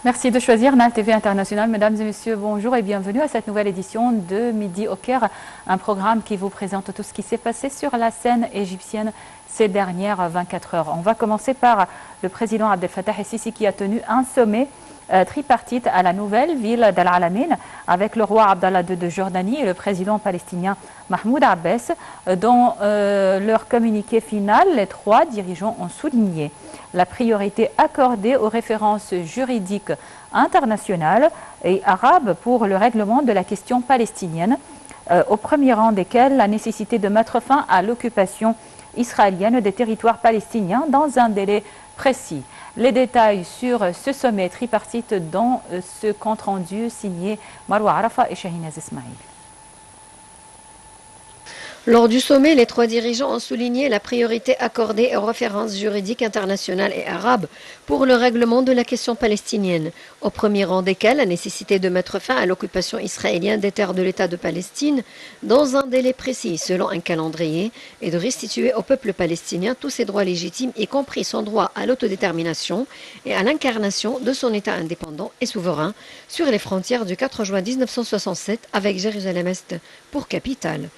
Merci de choisir NAL TV International. Mesdames et messieurs, bonjour et bienvenue à cette nouvelle édition de Midi au Caire, un programme qui vous présente tout ce qui s'est passé sur la scène égyptienne ces dernières 24 heures. On va commencer par le président Abdel Fattah el-Sisi qui a tenu un sommet tripartite à la nouvelle ville d'Al Alamein avec le roi Abdallah II de Jordanie et le président palestinien Mahmoud Abbas. Dans leur communiqué final, les trois dirigeants ont souligné la priorité accordée aux références juridiques internationales et arabes pour le règlement de la question palestinienne, au premier rang desquelles la nécessité de mettre fin à l'occupation israélienne des territoires palestiniens dans un délai précis. Les détails sur ce sommet tripartite dans ce compte-rendu signé Marwa Arafa et Shahinaz Ismail. Lors du sommet, les trois dirigeants ont souligné la priorité accordée aux références juridiques internationales et arabes pour le règlement de la question palestinienne, au premier rang desquelles la nécessité de mettre fin à l'occupation israélienne des terres de l'État de Palestine dans un délai précis selon un calendrier et de restituer au peuple palestinien tous ses droits légitimes, y compris son droit à l'autodétermination et à l'incarnation de son État indépendant et souverain sur les frontières du 4 juin 1967 avec Jérusalem-Est pour capitale.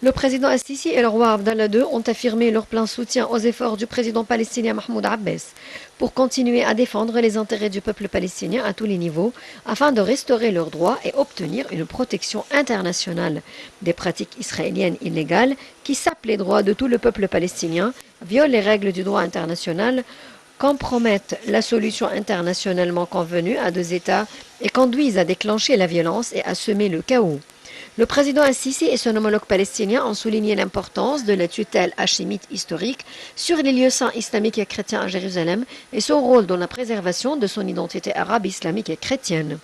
Le président al-Sisi et le roi Abdallah II ont affirmé leur plein soutien aux efforts du président palestinien Mahmoud Abbas pour continuer à défendre les intérêts du peuple palestinien à tous les niveaux afin de restaurer leurs droits et obtenir une protection internationale des pratiques israéliennes illégales qui sapent les droits de tout le peuple palestinien, violent les règles du droit international, compromettent la solution internationalement convenue à deux États et conduisent à déclencher la violence et à semer le chaos. Le président al-Sisi et son homologue palestinien ont souligné l'importance de la tutelle hachémite historique sur les lieux saints islamiques et chrétiens à Jérusalem et son rôle dans la préservation de son identité arabe, islamique et chrétienne.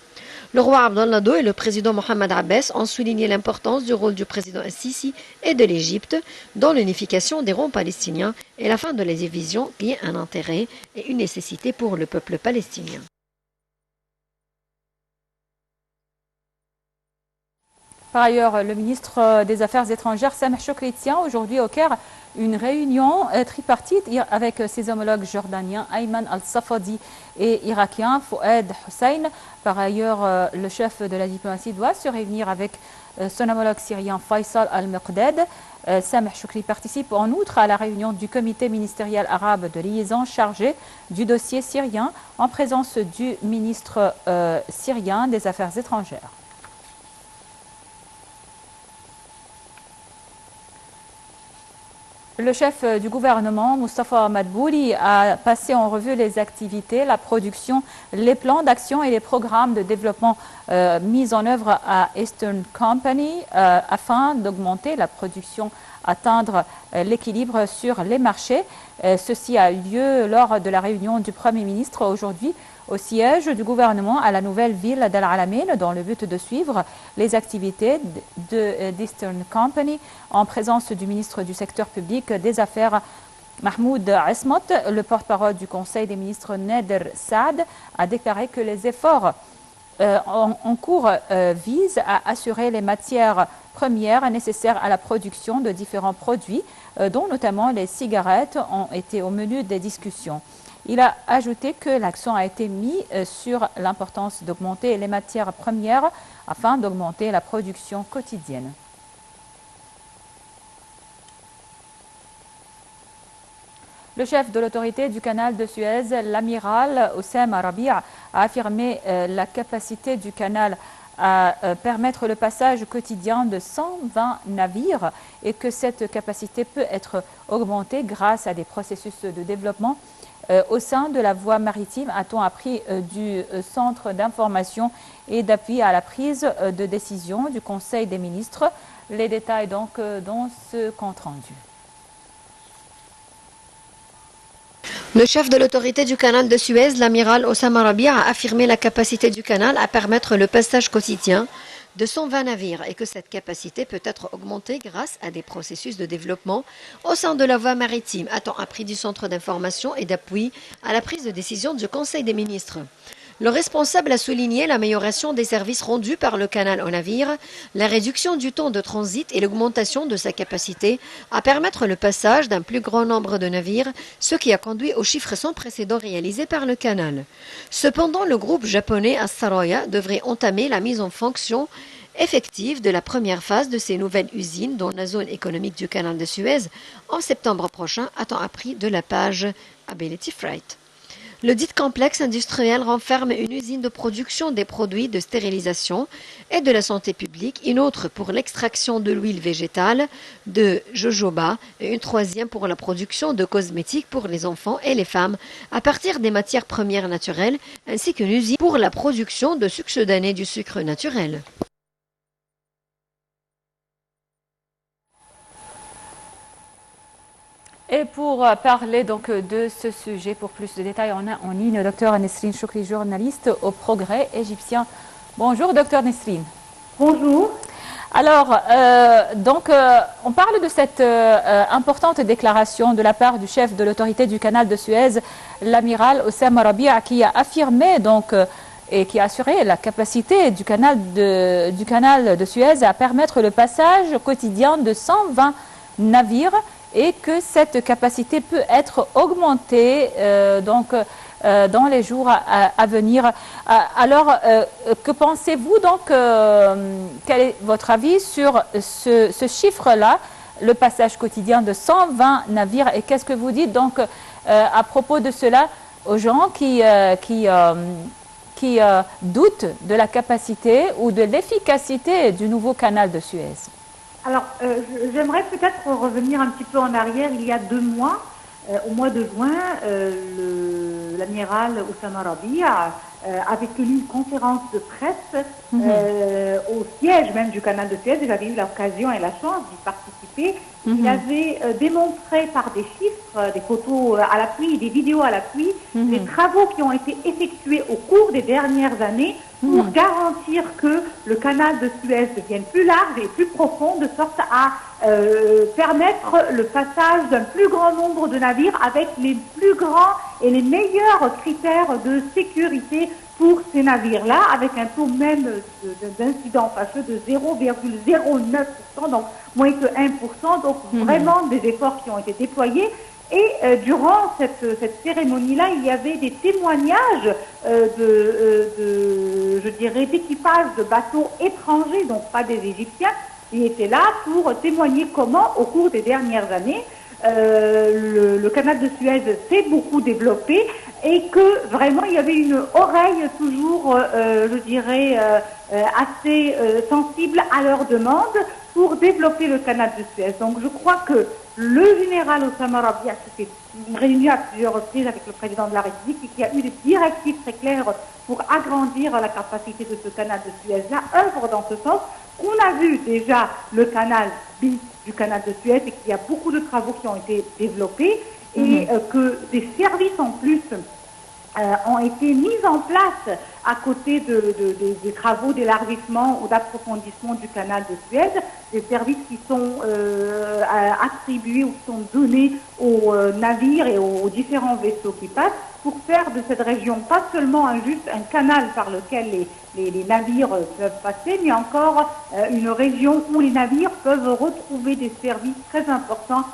Le roi Abdallah II et le président Mohamed Abbas ont souligné l'importance du rôle du président al-Sisi et de l'Égypte dans l'unification des rangs palestiniens et la fin de la division qui est un intérêt et une nécessité pour le peuple palestinien. Par ailleurs, le ministre des Affaires étrangères, Sameh Shoukry, tient aujourd'hui au Caire une réunion tripartite avec ses homologues jordaniens Ayman al-Safadi et irakien Fouad Hussein. Par ailleurs, le chef de la diplomatie doit se réunir avec son homologue syrien Faisal al-Miqdad. Sameh Shoukry participe en outre à la réunion du comité ministériel arabe de liaison chargé du dossier syrien en présence du ministre syrien des Affaires étrangères. Le chef du gouvernement, Mustafa Madbouli, a passé en revue les activités, la production, les plans d'action et les programmes de développement mis en œuvre à Eastern Company afin d'augmenter la production, atteindre l'équilibre sur les marchés. Ceci a eu lieu lors de la réunion du Premier ministre aujourd'hui au siège du gouvernement à la nouvelle ville d'Al Alamein dans le but de suivre les activités d'Eastern Company en présence du ministre du secteur public des Affaires Mahmoud Esmot. Le porte-parole du Conseil des ministres Nader Saad a déclaré que les efforts en cours visent à assurer les matières premières nécessaires à la production de différents produits, dont notamment les cigarettes ont été au menu des discussions. Il a ajouté que l'accent a été mis sur l'importance d'augmenter les matières premières afin d'augmenter la production quotidienne. Le chef de l'autorité du canal de Suez, l'amiral Oussama Rabia, a affirmé la capacité du canal à permettre le passage quotidien de 120 navires et que cette capacité peut être augmentée grâce à des processus de développement au sein de la voie maritime, a-t-on appris du Centre d'information et d'appui à la prise de décision du Conseil des ministres. Les détails donc dans ce compte-rendu. Le chef de l'autorité du canal de Suez, l'amiral Oussama Rabia, a affirmé la capacité du canal à permettre le passage quotidien de 120 navires et que cette capacité peut être augmentée grâce à des processus de développement au sein de la voie maritime, a-t-on appris du Centre d'information et d'appui à la prise de décision du Conseil des ministres. Le responsable a souligné l'amélioration des services rendus par le canal aux navires, la réduction du temps de transit et l'augmentation de sa capacité à permettre le passage d'un plus grand nombre de navires, ce qui a conduit aux chiffres sans précédent réalisés par le canal. Cependant, le groupe japonais Asaroya devrait entamer la mise en fonction effective de la première phase de ces nouvelles usines dans la zone économique du canal de Suez en septembre prochain, a-t-on appris de la page Ability Freight. Le dit complexe industriel renferme une usine de production des produits de stérilisation et de la santé publique, une autre pour l'extraction de l'huile végétale, de jojoba et une troisième pour la production de cosmétiques pour les enfants et les femmes à partir des matières premières naturelles, ainsi qu'une usine pour la production de succedanés du sucre naturel. Et pour parler donc de ce sujet, pour plus de détails, on a en ligne le Dr Nesrine Choukri, journaliste au Progrès égyptien. Bonjour Dr Nesrine. Bonjour. Alors, on parle de cette importante déclaration de la part du chef de l'autorité du canal de Suez, l'amiral Oussama Rabia, qui a affirmé et qui a assuré la capacité du canal de Suez à permettre le passage quotidien de 120 navires et que cette capacité peut être augmentée dans les jours à venir. Alors, que pensez-vous donc, quel est votre avis sur ce chiffre-là, le passage quotidien de 120 navires, et qu'est-ce que vous dites donc à propos de cela aux gens qui doutent de la capacité ou de l'efficacité du nouveau canal de Suez? Alors, j'aimerais peut-être revenir un petit peu en arrière. Il y a 2 mois, au mois de juin, l'amiral Oussama Rabia avait tenu une conférence de presse au siège même du canal de Suez. J'avais eu l'occasion et la chance d'y participer. Il avait démontré par des chiffres, des photos à l'appui, des vidéos à l'appui, les travaux qui ont été effectués au cours des dernières années pour garantir que le canal de Suez devienne plus large et plus profond, de sorte à permettre le passage d'un plus grand nombre de navires avec les plus grands et les meilleurs critères de sécurité pour ces navires-là, avec un taux même d'incidents fâcheux de 0,09%, donc moins que 1%, donc vraiment des efforts qui ont été déployés. Et durant cette cérémonie-là, il y avait des témoignages je dirais, d'équipage de bateaux étrangers, donc pas des Égyptiens, qui étaient là pour témoigner comment, au cours des dernières années, le canal de Suez s'est beaucoup développé et que vraiment il y avait une oreille toujours, je dirais, assez sensible à leurs demandes pour développer le canal de Suez. Donc je crois que le général Oussama Rabia, qui s'est réuni à plusieurs reprises avec le président de la République et qui a eu des directives très claires pour agrandir la capacité de ce canal de Suez-là, œuvre dans ce sens. Qu'on a vu déjà le canal bis du canal de Suez et qu'il y a beaucoup de travaux qui ont été développés et que des services en plus ont été mis en place à côté des travaux d'élargissement ou d'approfondissement du canal de Suez, des services qui sont attribués ou qui sont donnés aux navires et aux différents vaisseaux qui passent pour faire de cette région pas seulement juste un canal par lequel les navires peuvent passer, mais encore une région où les navires peuvent retrouver des services très importants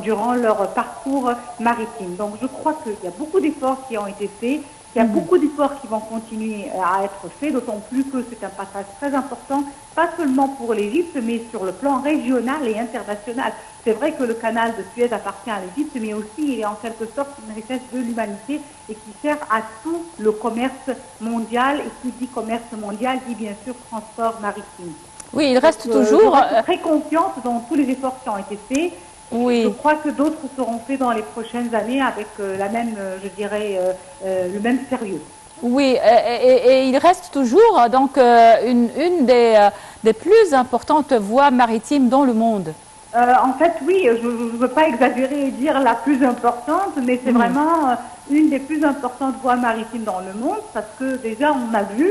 durant leur parcours maritime. Donc je crois qu'il y a beaucoup d'efforts qui ont été faits, il y a beaucoup d'efforts qui vont continuer à être faits, d'autant plus que c'est un passage très important, pas seulement pour l'Égypte, mais sur le plan régional et international. C'est vrai que le canal de Suez appartient à l'Égypte, mais aussi il est en quelque sorte une richesse de l'humanité et qui sert à tout le commerce mondial. Et qui dit commerce mondial dit bien sûr transport maritime. Oui, il reste toujours... Je suis très confiante dans tous les efforts qui ont été faits. Oui. Je crois que d'autres seront faits dans les prochaines années avec la même, je dirais, le même sérieux. Oui, et il reste toujours donc une des plus importantes voies maritimes dans le monde. En fait, oui, je ne veux pas exagérer et dire la plus importante, mais c'est vraiment une des plus importantes voies maritimes dans le monde, parce que déjà on a vu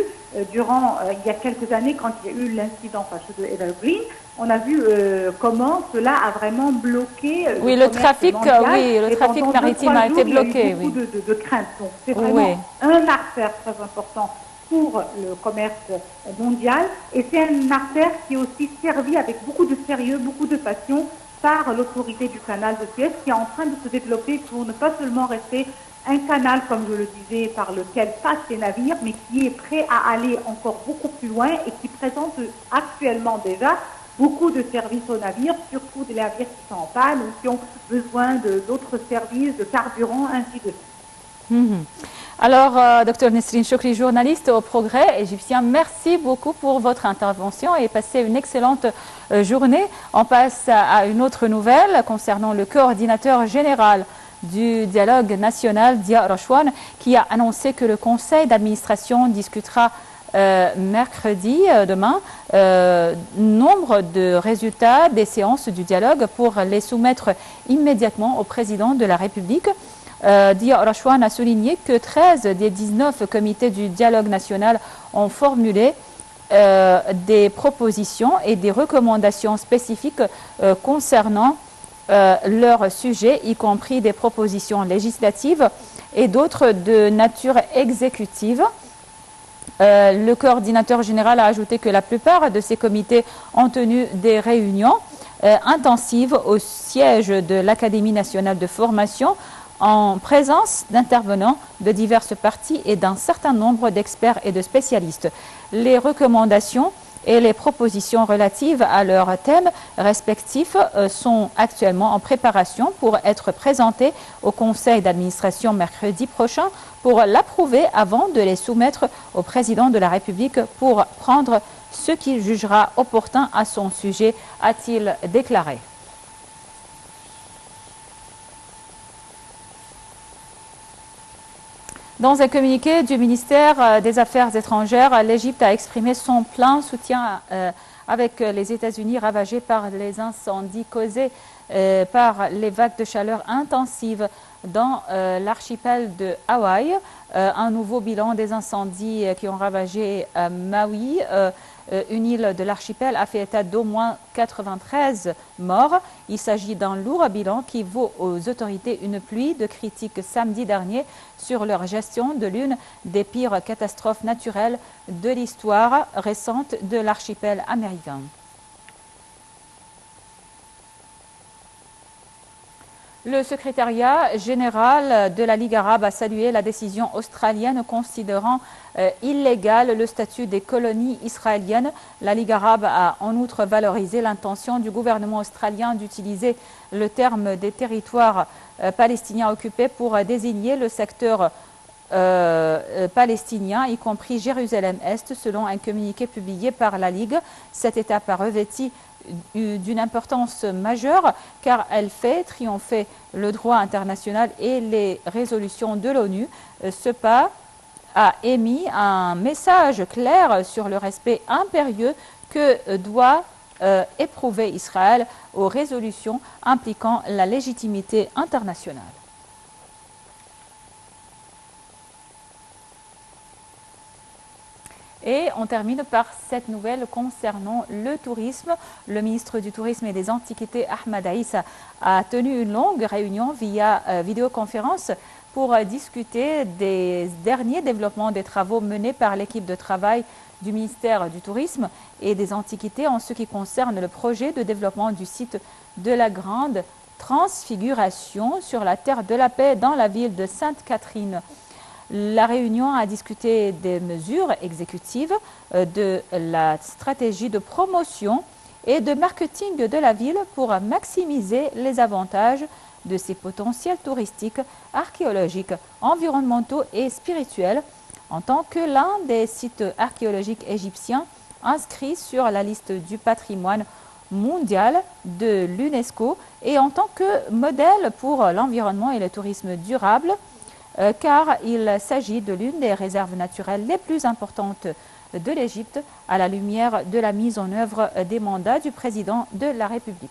durant il y a quelques années, quand il y a eu l'incident fâcheux de Evergreen, on a vu comment cela a vraiment bloqué Oui, le le commerce trafic, mondial. oui, le Et trafic pendant maritime 2-3 a été jours, il y a eu bloqué, beaucoup oui. de craintes. Donc c'est vraiment Oui. un artère très important pour le commerce mondial. Et c'est un artère qui est aussi servi avec beaucoup de sérieux, beaucoup de passion par l'autorité du canal de Suez, qui est en train de se développer pour ne pas seulement rester un canal, comme je le disais, par lequel passent les navires, mais qui est prêt à aller encore beaucoup plus loin et qui présente actuellement déjà beaucoup de services aux navires, surtout des navires qui sont en panne ou qui ont besoin d'autres services, de carburant, ainsi de suite. Alors, Dr Nesrine Chokri, journaliste au Progrès égyptien, merci beaucoup pour votre intervention et passez une excellente journée. On passe à une autre nouvelle concernant le coordinateur général du dialogue national, Dia Rachouane, qui a annoncé que le conseil d'administration discutera mercredi, demain, nombre de résultats des séances du dialogue pour les soumettre immédiatement au président de la République. Dia Rachouane a souligné que 13 des 19 comités du dialogue national ont formulé des propositions et des recommandations spécifiques concernant leur sujet, y compris des propositions législatives et d'autres de nature exécutive. Le coordinateur général a ajouté que la plupart de ces comités ont tenu des réunions intensives au siège de l'Académie nationale de formation en présence d'intervenants de diverses parties et d'un certain nombre d'experts et de spécialistes. Les recommandations et les propositions relatives à leurs thèmes respectifs sont actuellement en préparation pour être présentées au conseil d'administration mercredi prochain pour l'approuver avant de les soumettre au président de la République pour prendre ce qu'il jugera opportun à son sujet, a-t-il déclaré. Dans un communiqué du ministère des Affaires étrangères, l'Égypte a exprimé son plein soutien avec les États-Unis ravagés par les incendies causés par les vagues de chaleur intensives dans l'archipel de Hawaï. Un nouveau bilan des incendies qui ont ravagé Maui, une île de l'archipel, a fait état d'au moins 93 morts. Il s'agit d'un lourd bilan qui vaut aux autorités une pluie de critiques samedi dernier sur leur gestion de l'une des pires catastrophes naturelles de l'histoire récente de l'archipel américain. Le secrétariat général de la Ligue arabe a salué la décision australienne considérant illégal le statut des colonies israéliennes. La Ligue arabe a en outre valorisé l'intention du gouvernement australien d'utiliser le terme des territoires palestiniens occupés pour désigner le secteur palestinien, y compris Jérusalem-Est, selon un communiqué publié par la Ligue. Cette étape a revêti d'une importance majeure car elle fait triompher le droit international et les résolutions de l'ONU. Ce pas a émis un message clair sur le respect impérieux que doit éprouver Israël aux résolutions impliquant la légitimité internationale. Et on termine par cette nouvelle concernant le tourisme. Le ministre du Tourisme et des Antiquités, Ahmed Aïssa, a tenu une longue réunion via vidéoconférence pour discuter des derniers développements des travaux menés par l'équipe de travail du ministère du Tourisme et des Antiquités en ce qui concerne le projet de développement du site de la Grande Transfiguration sur la Terre de la Paix dans la ville de Sainte-Catherine. La réunion a discuté des mesures exécutives, de la stratégie de promotion et de marketing de la ville pour maximiser les avantages de ses potentiels touristiques, archéologiques, environnementaux et spirituels en tant que l'un des sites archéologiques égyptiens inscrits sur la liste du patrimoine mondial de l'UNESCO et en tant que modèle pour l'environnement et le tourisme durable, car il s'agit de l'une des réserves naturelles les plus importantes de l'Égypte à la lumière de la mise en œuvre des mandats du président de la République.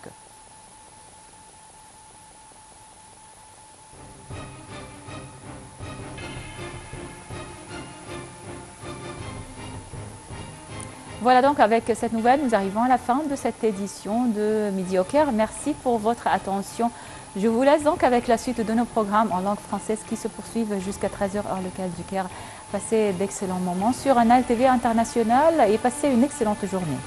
Voilà donc avec cette nouvelle, nous arrivons à la fin de cette édition de Midi au Caire. Merci pour votre attention. Je vous laisse donc avec la suite de nos programmes en langue française qui se poursuivent jusqu'à 13h heure locale du Caire. Passez d'excellents moments sur Anal TV International et passez une excellente journée.